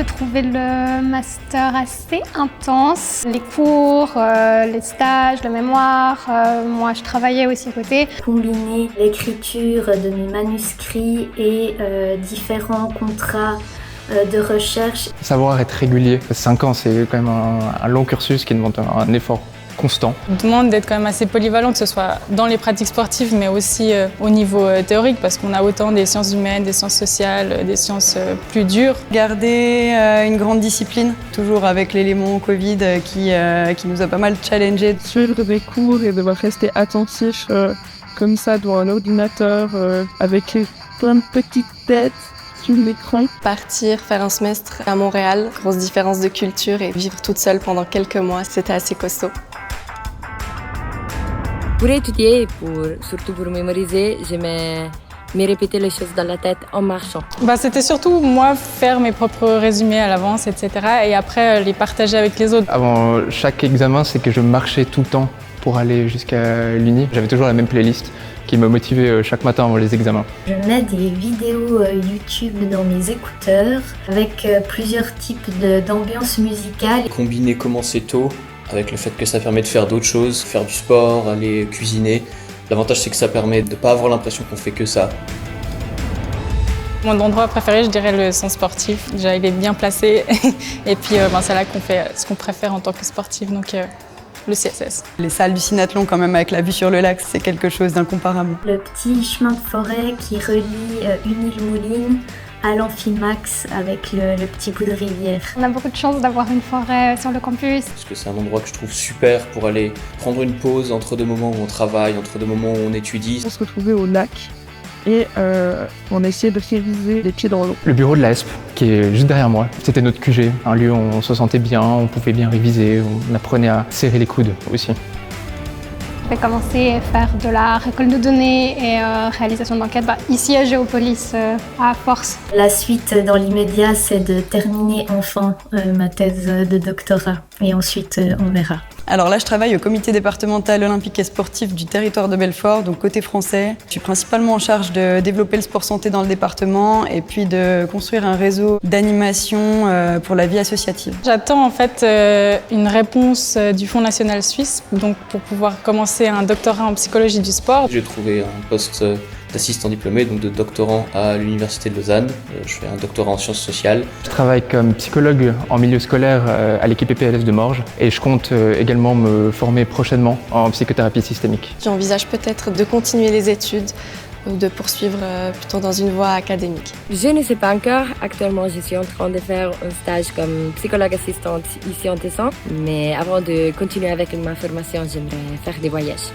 j'ai trouvé le master assez intense. Les cours, les stages, le mémoire, moi je travaillais aussi à côté. Combiner l'écriture de mes manuscrits et différents contrats de recherche. Savoir être régulier. 5 ans, c'est quand même un long cursus qui demande un effort constant. On demande d'être quand même assez polyvalent, que ce soit dans les pratiques sportives, mais aussi au niveau théorique, parce qu'on a autant des sciences humaines, des sciences sociales, des sciences plus dures. Garder une grande discipline, toujours avec l'élément Covid qui nous a pas mal challengés. Suivre des cours et devoir rester attentif comme ça devant un ordinateur avec plein de petites têtes sur l'écran. Partir faire un semestre à Montréal, grosse différence de culture et vivre toute seule pendant quelques mois, c'était assez costaud. Pour étudier, surtout pour mémoriser, j'aimais me répéter les choses dans la tête en marchant. C'était surtout moi faire mes propres résumés à l'avance, etc. et après les partager avec les autres. Avant chaque examen, c'est que je marchais tout le temps pour aller jusqu'à l'Uni. J'avais toujours la même playlist qui me motivait chaque matin avant les examens. Je mets des vidéos YouTube dans mes écouteurs avec plusieurs types d'ambiances musicales. Combiner commencer tôt avec le fait que ça permet de faire d'autres choses, faire du sport, aller cuisiner. L'avantage c'est que ça permet de ne pas avoir l'impression qu'on fait que ça. Mon endroit préféré, je dirais le centre sportif. Déjà, il est bien placé et puis c'est là qu'on fait ce qu'on préfère en tant que sportif, donc le CSS. Les salles du Cinathlon quand même avec la vue sur le lac, c'est quelque chose d'incomparable. Le petit chemin de forêt qui relie Unille-Moulines à l'Amphimax avec le petit bout de rivière. On a beaucoup de chance d'avoir une forêt sur le campus. Parce que c'est un endroit que je trouve super pour aller prendre une pause entre deux moments où on travaille, entre deux moments où on étudie. On se retrouvait au lac et on essayait de réviser les pieds dans l'eau. Le bureau de l'ASP, qui est juste derrière moi, c'était notre QG, un lieu où on se sentait bien, on pouvait bien réviser, on apprenait à serrer les coudes aussi. J'ai commencé à faire de la récolte de données et réalisation d'enquêtes ici à Géopolis, à Force. La suite dans l'immédiat, c'est de terminer enfin ma thèse de doctorat et ensuite on verra. Alors là, je travaille au comité départemental olympique et sportif du territoire de Belfort, donc côté français. Je suis principalement en charge de développer le sport santé dans le département et puis de construire un réseau d'animation pour la vie associative. J'attends en fait une réponse du Fonds national suisse, donc pour pouvoir commencer un doctorat en psychologie du sport. J'ai trouvé un poste d'assistant diplômé, donc de doctorant à l'Université de Lausanne. Je fais un doctorat en sciences sociales. Je travaille comme psychologue en milieu scolaire à l'équipe EPLS de Morges et je compte également me former prochainement en psychothérapie systémique. J'envisage peut-être de continuer les études ou de poursuivre plutôt dans une voie académique. Je ne sais pas encore. Actuellement, je suis en train de faire un stage comme psychologue assistante ici en Tessin. Mais avant de continuer avec ma formation, j'aimerais faire des voyages.